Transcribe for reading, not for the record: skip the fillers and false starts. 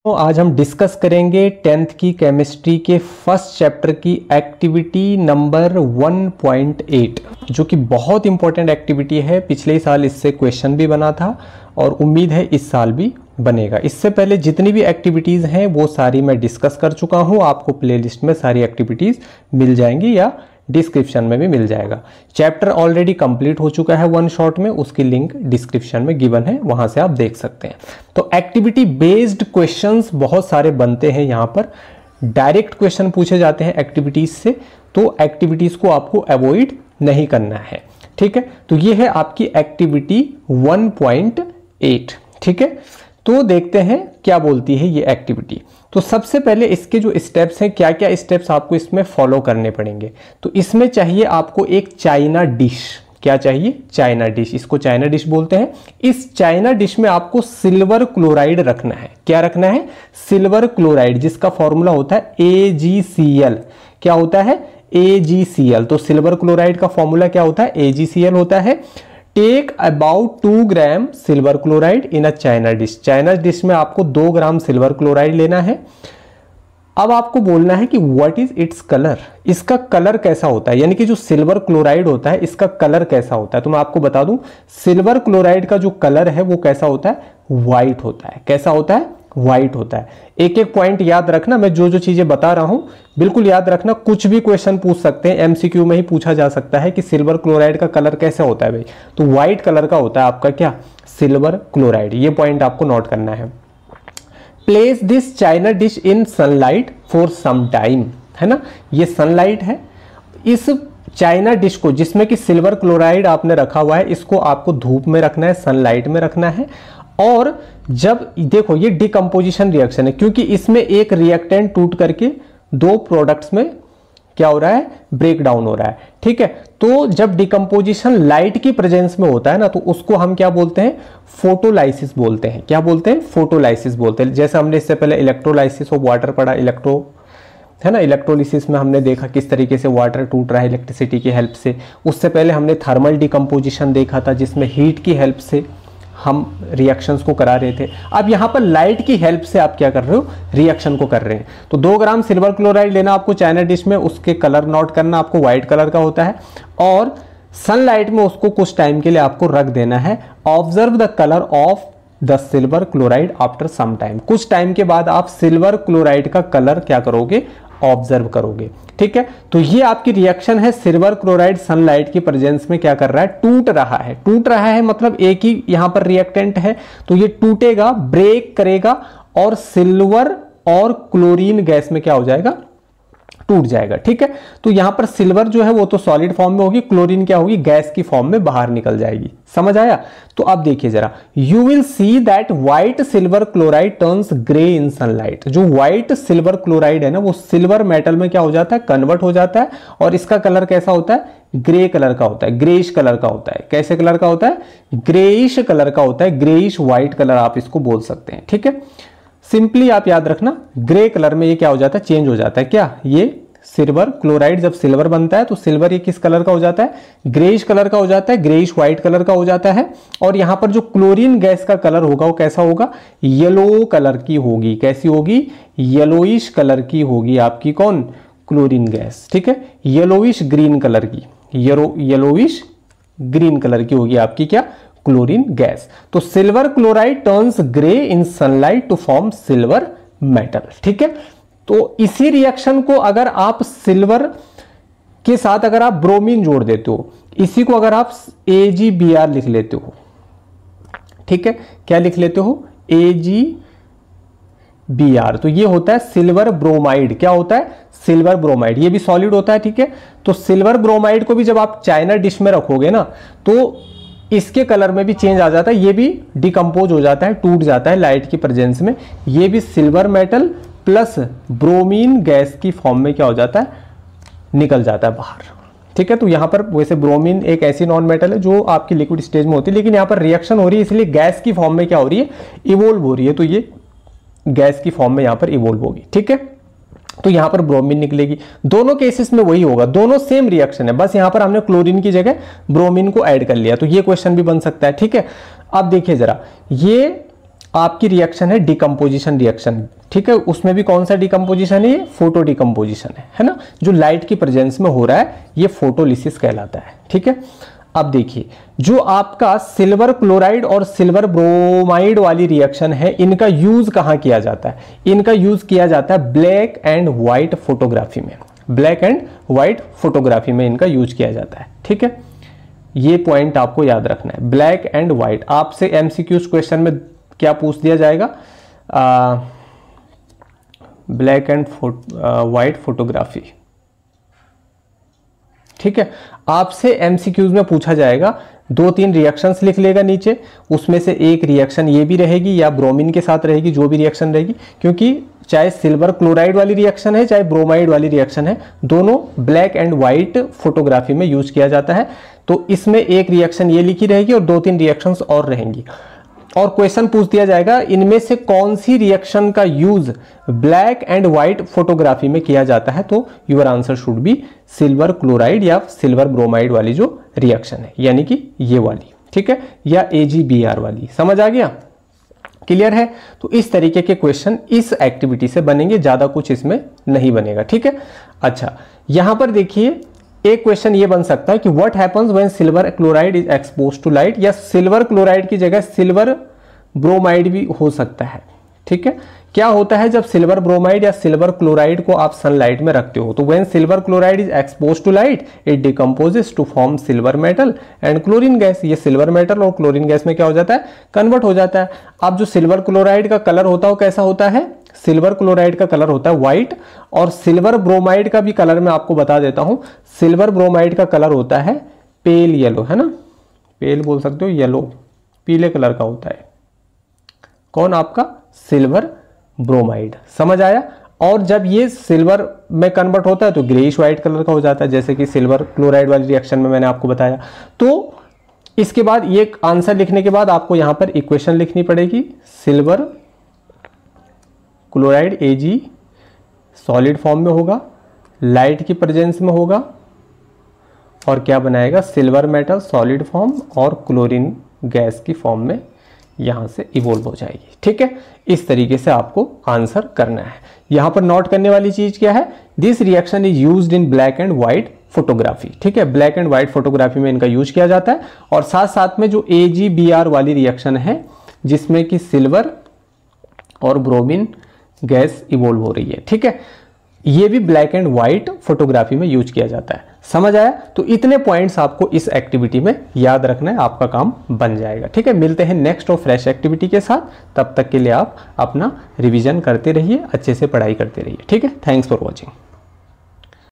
तो आज हम डिस्कस करेंगे 10th की केमिस्ट्री के फर्स्ट चैप्टर की एक्टिविटी नंबर 1.8 जो कि बहुत इंपॉर्टेंट एक्टिविटी है। पिछले साल इससे क्वेश्चन भी बना था और उम्मीद है इस साल भी बनेगा। इससे पहले जितनी भी एक्टिविटीज़ हैं वो सारी मैं डिस्कस कर चुका हूँ। आपको प्लेलिस्ट में सारी एक्टिविटीज़ मिल जाएंगी या डिस्क्रिप्शन में भी मिल जाएगा। चैप्टर ऑलरेडी कंप्लीट हो चुका है वन शॉट में, उसकी लिंक डिस्क्रिप्शन में गिवन है, वहां से आप देख सकते हैं। तो एक्टिविटी बेस्ड क्वेश्चंस बहुत सारे बनते हैं। यहाँ पर डायरेक्ट क्वेश्चन पूछे जाते हैं एक्टिविटीज से, तो एक्टिविटीज को आपको अवॉइड नहीं करना है। ठीक है, तो ये है आपकी एक्टिविटी 1.8। ठीक है, तो देखते हैं क्या बोलती है ये एक्टिविटी। तो सबसे पहले इसके जो स्टेप्स हैं, क्या क्या स्टेप्स आपको इसमें फॉलो करने पड़ेंगे। तो इसमें चाहिए आपको एक चाइना डिश। क्या चाहिए? China dish. इसको चाइना डिश बोलते हैं। इस चाइना डिश में आपको सिल्वर क्लोराइड रखना है। क्या रखना है? सिल्वर क्लोराइड, जिसका फॉर्मूला होता है AgCl। क्या होता है? AgCl। तो सिल्वर क्लोराइड का फॉर्मूला क्या होता है? AgCl होता है। Take about 2 gram silver chloride in a china dish. China dish में आपको 2 ग्राम सिल्वर क्लोराइड लेना है। अब आपको बोलना है कि व्हाट इज इट्स कलर। इसका कलर कैसा होता है, यानी कि जो सिल्वर क्लोराइड होता है इसका कलर कैसा होता है। तो मैं आपको बता दूं, सिल्वर क्लोराइड का जो कलर है वो कैसा होता है? व्हाइट होता है। कैसा होता है? व्हाइट होता है। एक एक पॉइंट याद रखना, मैं जो जो चीजें बता रहा हूं बिल्कुल याद रखना। कुछ भी क्वेश्चन पूछ सकते हैं, एमसीक्यू में ही पूछा जा सकता है कि सिल्वर क्लोराइड का कलर कैसा होता है भाई। तो व्हाइट कलर का होता है आपका क्या? Silver chloride. ये पॉइंट आपको नोट करना है। Place this china dish in sunlight for some time, है ना। ये सनलाइट है। इस चाइना डिश को, जिसमें कि सिल्वर क्लोराइड आपने रखा हुआ है, इसको आपको धूप में रखना है, सनलाइट में रखना है। और जब देखो ये डिकम्पोजिशन रिएक्शन है, क्योंकि इसमें एक रिएक्टेंट टूट करके 2 प्रोडक्ट्स में क्या हो रहा है? ब्रेक डाउन हो रहा है। ठीक है, तो जब डिकम्पोजिशन लाइट की प्रेजेंस में होता है ना, तो उसको हम क्या बोलते हैं? फोटोलाइसिस बोलते हैं। क्या बोलते हैं? फोटोलाइसिस बोलते हैं। जैसे हमने इससे पहले इलेक्ट्रोलाइसिस ऑफ वाटर पढ़ा, है ना। इलेक्ट्रोलिसिस में हमने देखा किस तरीके से वाटर टूट रहा है इलेक्ट्रिसिटी की हेल्प से। उससे पहले हमने थर्मल डिकम्पोजिशन देखा था, जिसमें हीट की हेल्प से हम रिएक्शंस को करा रहे थे। अब यहाँ पर लाइट की हेल्प से आप क्या कर रहे हो? रिएक्शन को कर रहे हैं। तो 2 ग्राम सिल्वर क्लोराइड लेना आपको चाइना डिश में, उसके कलर नोट करना, आपको व्हाइट कलर का होता है। और सनलाइट में उसको कुछ टाइम के लिए आपको रख देना है। Observe the colour of the silver chloride after some time. कुछ टाइम के बाद आप सिल्वर क्लोराइड का कलर क्या करोगे? ऑब्जर्व करोगे। ठीक है, तो ये आपकी रिएक्शन है। सिल्वर क्लोराइड सनलाइट की प्रेजेंस में क्या कर रहा है? टूट रहा है। टूट रहा है मतलब एक ही यहां पर रिएक्टेंट है, तो ये टूटेगा, ब्रेक करेगा और सिल्वर और क्लोरीन गैस में क्या हो जाएगा? टूट जाएगा। ठीक है, तो यहां पर सिल्वर जो है वो तो सॉलिड फॉर्म में होगी, क्लोरीन क्या होगी? गैस की फॉर्म में बाहर निकल जाएगी। समझ आया? तो अब देखिए जरा, you will see that white silver chloride turns grey in sunlight. जो व्हाइट सिल्वर क्लोराइड है ना, वो सिल्वर मेटल में क्या हो जाता है? कन्वर्ट हो जाता है। और इसका कलर कैसा होता है? ग्रे कलर का होता है, ग्रेइश कलर का होता है। कैसे कलर का होता है? ग्रेइश कलर का होता है। ग्रेइश व्हाइट कलर आप इसको बोल सकते हैं। ठीक है, सिंपली आप याद रखना, ग्रे कलर में ये क्या हो जाता है? चेंज हो जाता है। क्या? ये सिल्वर क्लोराइड जब सिल्वर बनता है तो सिल्वर ये किस कलर का हो जाता है? ग्रेइश कलर का हो जाता है, ग्रेइश व्हाइट कलर का हो जाता है। और यहां पर जो क्लोरीन गैस का कलर होगा वो कैसा होगा? येलो कलर की होगी। कैसी होगी? येलोइश कलर की होगी आपकी कौन? Chlorine gas. ठीक है, येलोइश ग्रीन कलर की, येलोइश ग्रीन कलर की होगी आपकी क्या? Chlorine gas. तो silver chloride turns grey in sunlight to form silver metal. ठीक है, तो इसी रिएक्शन को अगर आप सिल्वर के साथ अगर आप ब्रोमीन जोड़ देते हो, इसी को अगर आप AgBr लिख लेते हो, ठीक है, क्या लिख लेते हो? AgBr, तो ये होता है सिल्वर ब्रोमाइड। क्या होता है? Silver bromide. ये भी सॉलिड होता है। ठीक है, तो सिल्वर ब्रोमाइड को भी जब आप चाइना डिश में रखोगे ना, तो इसके कलर में भी चेंज आ जाता है। ये भी डिकम्पोज हो जाता है, टूट जाता है लाइट की प्रेजेंस में। ये भी silver metal plus bromine gas की फॉर्म में क्या हो जाता है? निकल जाता है बाहर। ठीक है, तो यहां पर वैसे ब्रोमीन एक ऐसी नॉन मेटल है जो आपकी लिक्विड स्टेज में होती है, लेकिन यहां पर रिएक्शन हो रही है इसलिए गैस की फॉर्म में क्या हो रही है? इवोल्व हो रही है। तो ये गैस की फॉर्म में यहां पर इवोल्व होगी। ठीक है, तो यहां पर ब्रोमीन निकलेगी। दोनों केसेस में वही होगा, दोनों सेम रिएक्शन है, बस यहां पर हमने क्लोरीन की जगह ब्रोमीन को ऐड कर लिया। तो ये क्वेश्चन भी बन सकता है। ठीक है, अब देखिए जरा, ये आपकी रिएक्शन है डिकम्पोजिशन रिएक्शन, ठीक है। उसमें भी कौन सा डिकम्पोजिशन है, ये फोटो डिकम्पोजिशन है ना, जो लाइट की प्रेजेंस में हो रहा है, ये फोटोलिसिस कहलाता है, ठीक है। अब देखिए, जो आपका सिल्वर क्लोराइड और सिल्वर ब्रोमाइड वाली रिएक्शन है, इनका यूज कहां किया जाता है, इनका यूज किया जाता है ब्लैक एंड व्हाइट फोटोग्राफी में, ब्लैक एंड व्हाइट फोटोग्राफी में इनका यूज किया जाता है, ठीक है। ये पॉइंट आपको याद रखना है, ब्लैक एंड व्हाइट। आपसे एमसीक्यूज क्वेश्चन में क्या पूछ दिया जाएगा, ब्लैक एंड व्हाइट फोटोग्राफी, ठीक है। आपसे एमसीक्यूज में पूछा जाएगा, 2-3 रिएक्शंस लिख लेगा नीचे, उसमें से एक रिएक्शन ये भी रहेगी या ब्रोमीन के साथ रहेगी, जो भी रिएक्शन रहेगी, क्योंकि चाहे सिल्वर क्लोराइड वाली रिएक्शन है चाहे ब्रोमाइड वाली रिएक्शन है, दोनों ब्लैक एंड व्हाइट फोटोग्राफी में यूज किया जाता है। तो इसमें एक रिएक्शन ये लिखी रहेगी और 2-3 रिएक्शंस और रहेंगी, और क्वेश्चन पूछ दिया जाएगा इनमें से कौन सी रिएक्शन का use black and white photography में किया जाता है, तो your answer should be silver chloride या सिल्वर ब्रोमाइड वाली जो रिएक्शन है, यानी कि ये वाली, ठीक है, या AgBr वाली। समझ आ गया, क्लियर है। तो इस तरीके के क्वेश्चन इस एक्टिविटी से बनेंगे, ज्यादा कुछ इसमें नहीं बनेगा, ठीक है। अच्छा, यहां पर देखिए एक क्वेश्चन ये बन सकता है कि what happens when silver chloride is exposed to light, या सिल्वर क्लोराइड की जगह सिल्वर ब्रोमाइड भी हो सकता है, ठीक है। क्या होता है जब सिल्वर ब्रोमाइड या सिल्वर क्लोराइड को आप सनलाइट में रखते हो, तो when silver chloride is exposed to light it decomposes to form silver metal and chlorine gas. ये सिल्वर मेटल और क्लोरीन गैस में क्या हो जाता है, कन्वर्ट हो जाता है। अब जो सिल्वर क्लोराइड का कलर होता है वो कैसा होता है, सिल्वर क्लोराइड का कलर होता है व्हाइट, और सिल्वर ब्रोमाइड का भी कलर मैं आपको बता देता हूं, सिल्वर ब्रोमाइड का कलर होता है पेल येलो, है ना, पेल बोल सकते हो, येलो, पीले कलर का होता है। कौन, आपका सिल्वर ब्रोमाइड। समझ आया। और जब ये सिल्वर में कन्वर्ट होता है तो ग्रेइश व्हाइट कलर का हो जाता है, जैसे कि सिल्वर क्लोराइड वाली रिएक्शन में मैंने आपको बताया। तो इसके बाद ये आंसर लिखने के बाद आपको यहां पर इक्वेशन लिखनी पड़ेगी, silver chloride Ag solid form में होगा, लाइट की प्रेजेंस में होगा, और क्या बनाएगा, सिल्वर मेटल सॉलिड फॉर्म और क्लोरीन गैस की फॉर्म में यहां से इवोल्व हो जाएगी, ठीक है। इस तरीके से आपको आंसर करना है। यहां पर नोट करने वाली चीज क्या है, this reaction is used in black and white photography, ठीक है। ब्लैक एंड व्हाइट फोटोग्राफी में इनका यूज किया जाता है, और साथ साथ में जो AgBr वाली रिएक्शन है जिसमें कि सिल्वर और ब्रोमीन गैस इवोल्व हो रही है, ठीक है, ये भी ब्लैक एंड व्हाइट फोटोग्राफी में यूज किया जाता है। समझ आया। तो इतने पॉइंट्स आपको इस एक्टिविटी में याद रखना है, आपका काम बन जाएगा, ठीक है। मिलते हैं नेक्स्ट और फ्रेश एक्टिविटी के साथ, तब तक के लिए आप अपना रिवीजन करते रहिए, अच्छे से पढ़ाई करते रहिए, ठीक है। Thanks for watching.